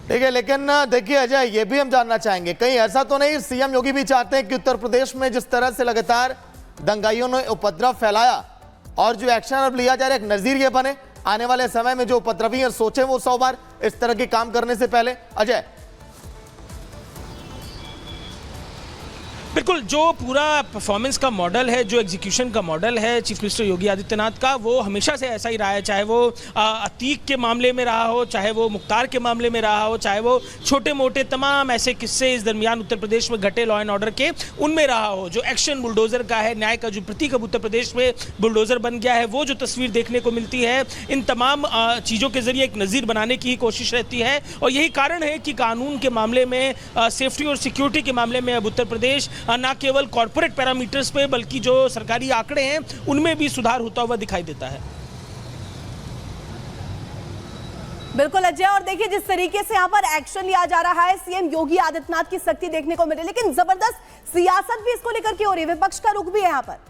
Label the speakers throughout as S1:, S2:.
S1: ठीक है, लेकिन देखिए अजय, ये भी हम जानना चाहेंगे, कहीं ऐसा तो नहीं सीएम योगी भी चाहते हैं कि उत्तर प्रदेश में जिस तरह से लगातार दंगाइयों ने उपद्रव फैलाया और जो एक्शन अब लिया जा रहा है, एक नजीर ये बने आने वाले समय में जो उपद्रवी हैं सोचे वो 100 बार इस तरह के काम करने से पहले। अजय,
S2: बिल्कुल, जो पूरा परफॉर्मेंस का मॉडल है, जो एग्जीक्यूशन का मॉडल है चीफ मिनिस्टर योगी आदित्यनाथ का, वो हमेशा से ऐसा ही रहा है। चाहे वो अतीक के मामले में रहा हो, चाहे वो मुख्तार के मामले में रहा हो, चाहे वो छोटे मोटे तमाम ऐसे किस्से इस दरमियान उत्तर प्रदेश में घटे लॉ एंड ऑर्डर के, उनमें रहा हो। जो एक्शन बुलडोजर का है, न्याय का जो प्रतीक अब उत्तर प्रदेश में बुलडोजर बन गया है, वो जो तस्वीर देखने को मिलती है, इन तमाम चीज़ों के जरिए एक नज़ीर बनाने की ही कोशिश रहती है। और यही कारण है कि कानून के मामले में, सेफ्टी और सिक्योरिटी के मामले में अब उत्तर प्रदेश न केवल कॉर्पोरेट पैरामीटर्स पे बल्कि जो सरकारी आंकड़े हैं उनमें भी सुधार होता हुआ दिखाई देता है।
S3: बिल्कुल अजय, और देखिए जिस तरीके से यहाँ पर एक्शन लिया जा रहा है, सीएम योगी आदित्यनाथ की सख्ती देखने को मिले, लेकिन जबरदस्त सियासत भी इसको लेकर के हो रही है, विपक्ष का रुख भी है यहाँ पर।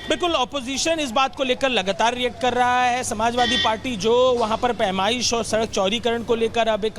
S2: बिल्कुल, ऑपोजिशन इस बात को लेकर लगातार रिएक्ट कर रहा है। समाजवादी पार्टी जो वहां पर पैमाइश और सड़क चौड़ीकरण को लेकर अब एक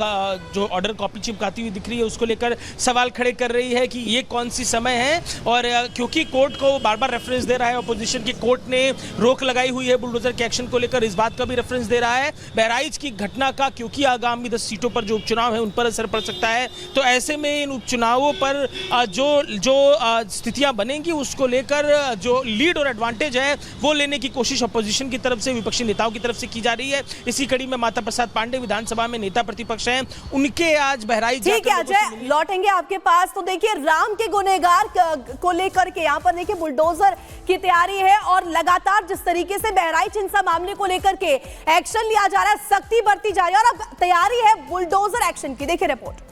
S2: जो ऑर्डर कॉपी चिपकाती हुई दिख रही है, उसको लेकर सवाल खड़े कर रही है कि ये कौन सी समय है। और क्योंकि कोर्ट को बार बार रेफरेंस दे रहा है ऑपोजिशन की, कोर्ट ने रोक लगाई हुई है बुलडोजर के एक्शन को लेकर, इस बात का भी रेफरेंस दे रहा है बहराइच की घटना का, क्योंकि आगामी 10 सीटों पर जो उपचुनाव है उन पर असर पड़ सकता है। तो ऐसे में इन उपचुनावों पर जो स्थितियां बनेंगी उसको लेकर जो लीड और एडवांटेज है वो लेने की कोशिश अपोजिशन की तरफ से, विपक्षी नेताओं की तरफ से की जा रही है। इसी कड़ी में माता प्रसाद पांडे विधानसभा में नेता प्रतिपक्ष हैं, उनके आज बहराइच
S3: ठीक है अजय, लौटेंगे आपके पास। तो देखिए राम के गुनहगार को लेकर के यहाँ पर देखिए बुलडोजर की तैयारी है और लगातार जिस तरीके से बहराइच हिंसा मामले को लेकर के एक्शन लिया जा रहा है, सख्ती बढ़ती जा रही है और अब तैयारी है बुलडोजर एक्शन की। देखिए रिपोर्ट।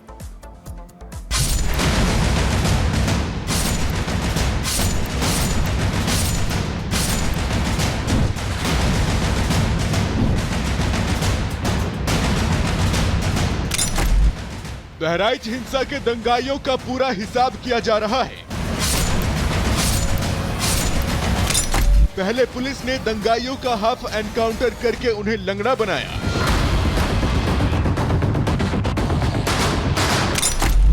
S4: बहराइच हिंसा के दंगाइयों का पूरा हिसाब किया जा रहा है। पहले पुलिस ने दंगाइयों का हाफ एनकाउंटर करके उन्हें लंगड़ा बनाया।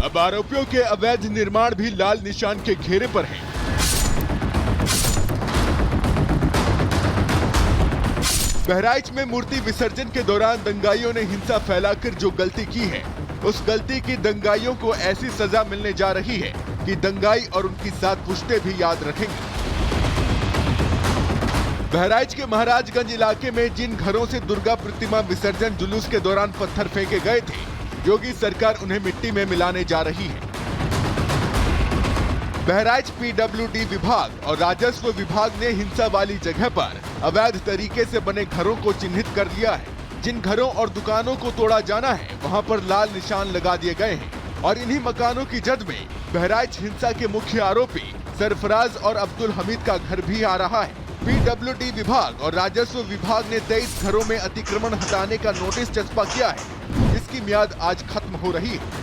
S4: अब आरोपियों के अवैध निर्माण भी लाल निशान के घेरे पर हैं। बहराइच में मूर्ति विसर्जन के दौरान दंगाइयों ने हिंसा फैलाकर जो गलती की है, उस गलती की दंगाइयों को ऐसी सजा मिलने जा रही है कि दंगाई और उनकी 7 पुश्ते भी याद रखेंगे। बहराइच के महाराजगंज इलाके में जिन घरों से दुर्गा प्रतिमा विसर्जन जुलूस के दौरान पत्थर फेंके गए थे, योगी सरकार उन्हें मिट्टी में मिलाने जा रही है। बहराइच पीडब्ल्यूडी विभाग और राजस्व विभाग ने हिंसा वाली जगह पर अवैध तरीके से बने घरों को चिन्हित कर लिया है। जिन घरों और दुकानों को तोड़ा जाना है वहां पर लाल निशान लगा दिए गए हैं और इन्हीं मकानों की जद में बहराइच हिंसा के मुख्य आरोपी सरफराज और अब्दुल हमीद का घर भी आ रहा है। पीडब्ल्यूडी विभाग और राजस्व विभाग ने 23 घरों में अतिक्रमण हटाने का नोटिस चस्पा किया है। इसकी मियाद आज खत्म हो रही है।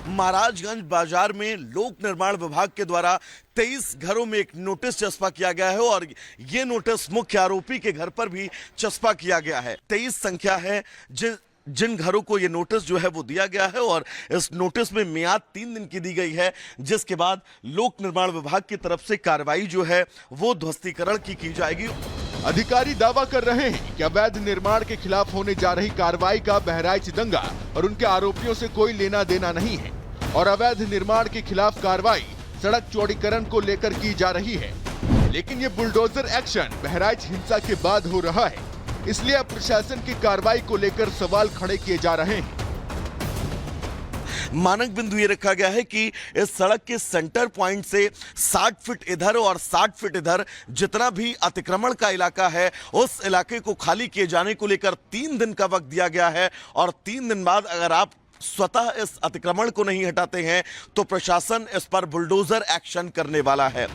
S5: महाराजगंज बाजार में लोक निर्माण विभाग के द्वारा 23 घरों में एक नोटिस चस्पा किया गया है और ये नोटिस मुख्य आरोपी के घर पर भी चस्पा किया गया है। 23 संख्या है जिन घरों को ये नोटिस जो है वो दिया गया है और इस नोटिस में मियाद 3 दिन की दी गई है, जिसके बाद लोक निर्माण विभाग की तरफ से कार्रवाई जो है वो ध्वस्तीकरण की जाएगी।
S4: अधिकारी दावा कर रहे हैं कि अवैध निर्माण के खिलाफ होने जा रही कार्रवाई का बहराइच दंगा और उनके आरोपियों से कोई लेना देना नहीं है और अवैध निर्माण के खिलाफ कार्रवाई सड़क चौड़ीकरण को लेकर की जा रही है। लेकिन ये बुलडोजर एक्शन बहराइच हिंसा के बाद हो रहा है, इसलिए अब प्रशासन की कार्रवाई को लेकर सवाल खड़े किए जा रहे हैं।
S5: मानक बिंदु ये रखा गया है कि इस सड़क के सेंटर पॉइंट से 60 फीट इधर और 60 फीट इधर जितना भी अतिक्रमण का इलाका है, उस इलाके को खाली किए जाने को लेकर 3 दिन का वक्त दिया गया है और 3 दिन बाद अगर आप स्वतः इस अतिक्रमण को नहीं हटाते हैं तो प्रशासन इस पर बुलडोजर एक्शन करने वाला है।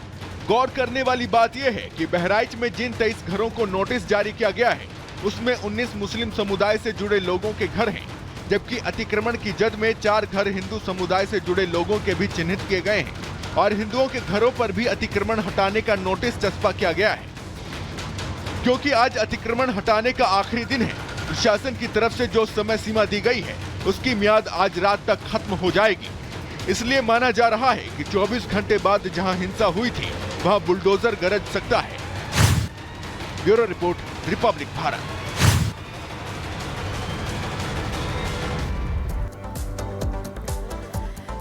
S4: गौर करने वाली बात यह है कि बहराइच में जिन 23 घरों को नोटिस जारी किया गया है उसमें 19 मुस्लिम समुदाय से जुड़े लोगों के घर हैं, जबकि अतिक्रमण की जद में 4 घर हिंदू समुदाय से जुड़े लोगों के भी चिन्हित किए गए हैं और हिंदुओं के घरों पर भी अतिक्रमण हटाने का नोटिस चस्पा किया गया है। क्योंकि आज अतिक्रमण हटाने का आखिरी दिन है। प्रशासन की तरफ से जो समय सीमा दी गई है उसकी मियाद आज रात तक खत्म हो जाएगी। इसलिए माना जा रहा है कि 24 घंटे बाद जहां हिंसा हुई थी वहां बुलडोजर गरज सकता है। Bureau report, Republic Bharat.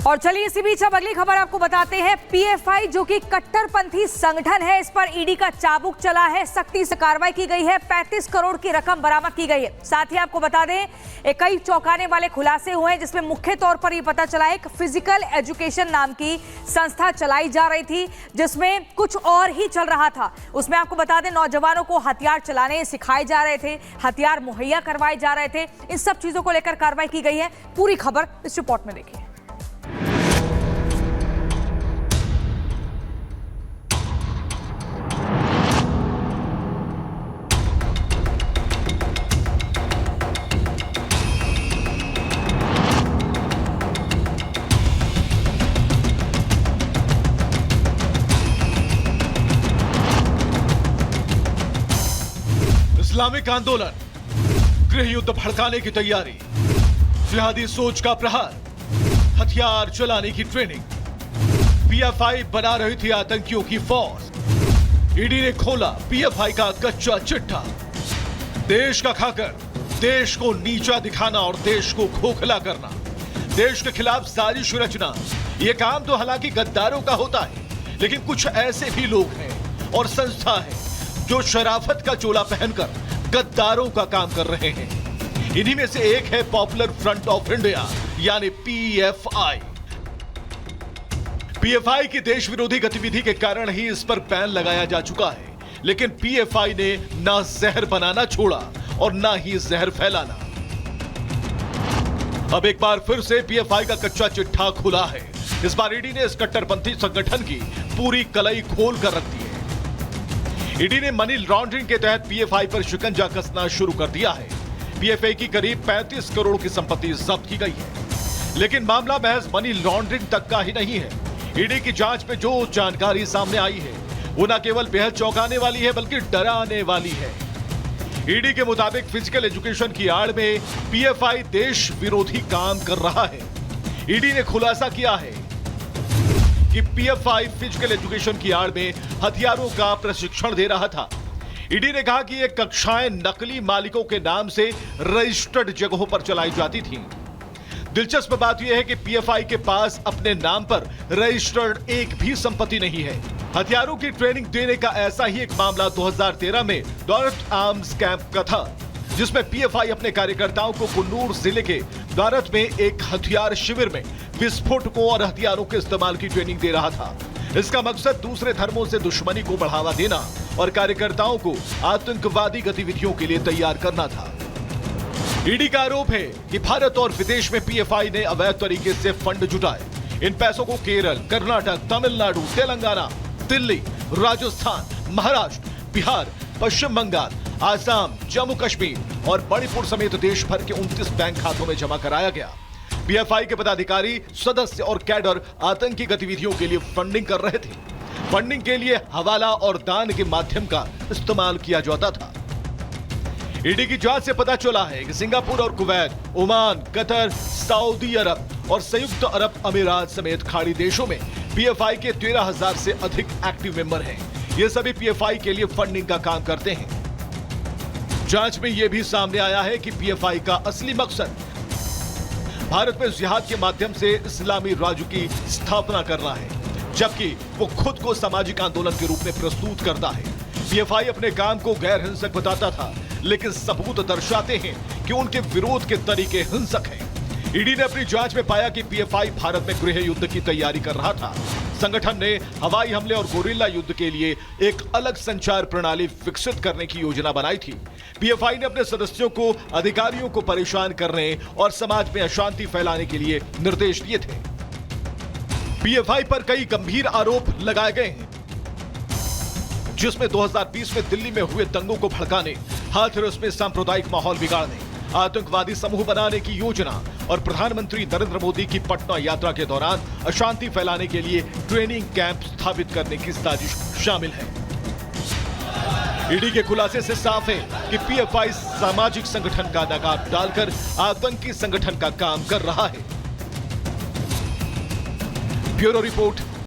S6: और चलिए इसी बीच अब अगली खबर आपको बताते हैं। पीएफआई जो कि कट्टरपंथी संगठन है, इस पर ईडी का चाबुक चला है। सख्ती से कार्रवाई की गई है। 35 करोड़ की रकम बरामद की गई है। साथ ही आपको बता दें कई चौंकाने वाले खुलासे हुए हैं, जिसमें मुख्य तौर पर यह पता चला एक फिजिकल एजुकेशन नाम की संस्था चलाई जा रही थी, जिसमें कुछ और ही चल रहा था। उसमें आपको बता दें नौजवानों को हथियार चलाने सिखाए जा रहे थे, हथियार मुहैया करवाए जा रहे थे। इन सब चीजों को लेकर कार्रवाई की गई है। पूरी खबर इस रिपोर्ट में देखिए।
S7: इस्लामिक आंदोलन, गृह युद्ध भड़काने की तैयारी, जिहादी सोच का प्रहार, हथियार चलाने की ट्रेनिंग। पीएफआई बना रही थी आतंकियों की फौज। ईडी ने खोला पीएफआई का कच्चा चिट्ठा। देश का खाकर देश को नीचा दिखाना और देश को खोखला करना, देश के खिलाफ साजिश रचना, यह काम तो हालांकि गद्दारों का होता है, लेकिन कुछ ऐसे भी लोग हैं और संस्था है जो शराफत का चोला पहनकर गद्दारों का काम कर रहे हैं। इन्हीं में से एक है पॉपुलर फ्रंट ऑफ इंडिया यानी पीएफआई। पीएफआई की देश विरोधी गतिविधि के कारण ही इस पर बैन लगाया जा चुका है, लेकिन पीएफआई ने ना जहर बनाना छोड़ा और ना ही जहर फैलाना। अब एक बार फिर से पीएफआई का कच्चा चिट्ठा खुला है। इस बार ईडी ने इस कट्टरपंथी संगठन की पूरी कलई खोल कर रख दी है। ईडी ने मनी लॉन्ड्रिंग के तहत पीएफआई पर शिकंजा कसना शुरू कर दिया है। पीएफआई की करीब 35 करोड़ की संपत्ति जब्त की गई है। लेकिन मामला महज मनी लॉन्ड्रिंग तक का ही नहीं है। ईडी की जांच में जो जानकारी सामने आई है वो न केवल बेहद चौंकाने वाली है बल्कि डराने वाली है। ईडी के मुताबिक फिजिकल एजुकेशन की आड़ में पीएफआई देश विरोधी काम कर रहा है। ईडी ने खुलासा किया है कि पीएफआई फिजिकल एजुकेशन की आड़ में हथियारों का प्रशिक्षण दे रहा था। ईडी ने कहा कि ये कक्षाएं नकली मालिकों के नाम से रजिस्टर्ड जगहों पर चलाई जाती थीं। दिलचस्प बात यह है कि पीएफआई के पास अपने नाम पर रजिस्टर्ड एक भी संपत्ति नहीं है। हथियारों की ट्रेनिंग देने का ऐसा ही एक मामला 2013 में द्वारथ आर्म्स कैंप का था, जिसमें पीएफआई अपने कार्यकर्ताओं को कुन्नूर जिले के द्वारथ में एक हथियार शिविर में विस्फोटकों और हथियारों के इस्तेमाल की ट्रेनिंग दे रहा था। इसका मकसद दूसरे धर्मों से दुश्मनी को बढ़ावा देना और कार्यकर्ताओं को आतंकवादी गतिविधियों के लिए तैयार करना था। ईडी का आरोप है कि भारत और विदेश में पीएफआई ने अवैध तरीके से फंड जुटाए। इन पैसों को केरल, कर्नाटक, तमिलनाडु, तेलंगाना, दिल्ली, राजस्थान, महाराष्ट्र, बिहार, पश्चिम बंगाल, आसाम, जम्मू कश्मीर और मणिपुर समेत देश भर के 29 बैंक खातों में जमा कराया गया। पीएफआई के पदाधिकारी, सदस्य और कैडर आतंकी गतिविधियों के लिए फंडिंग कर रहे थे। फंडिंग के लिए हवाला और दान के माध्यम का इस्तेमाल किया जाता था। ईडी की जांच से पता चला है कि सिंगापुर और कुवैत, ओमान, कतर, सऊदी अरब और संयुक्त अरब अमीरात समेत खाड़ी देशों में पीएफआई के 13,000 से अधिक एक्टिव मेंबर हैं। ये सभी पीएफआई के लिए फंडिंग का काम करते हैं। जांच में यह भी सामने आया है कि पीएफआई का असली मकसद भारत में जिहाद के माध्यम से इस्लामी राज्य की स्थापना करना है, जबकि वो खुद को सामाजिक आंदोलन के रूप में प्रस्तुत करता है। पीएफआई अपने काम को गैर हिंसक बताता था, लेकिन सबूत दर्शाते हैं कि उनके विरोध के तरीके हिंसक हैं। ईडी ने अपनी जांच में पाया कि पीएफआई भारत में गृह युद्ध की तैयारी कर रहा था। संगठन ने हवाई हमले और गोरिल्ला युद्ध के लिए एक अलग संचार प्रणाली विकसित करने की योजना बनाई थी। पीएफआई ने अपने सदस्यों को अधिकारियों को परेशान करने और समाज में अशांति फैलाने के लिए निर्देश दिए थे। पीएफआई पर कई गंभीर आरोप लगाए गए हैं, जिसमें 2020 में दिल्ली में हुए दंगों को भड़काने, हाथरस में सांप्रदायिक माहौल बिगाड़ने, आतंकवादी समूह बनाने की योजना और प्रधानमंत्री नरेंद्र मोदी की पटना यात्रा के दौरान अशांति फैलाने के लिए ट्रेनिंग कैंप स्थापित करने की साजिश शामिल है। ईडी के खुलासे से साफ है कि पीएफआई सामाजिक संगठन का नकाब डालकर आतंकी संगठन का काम कर रहा है। Bureau report,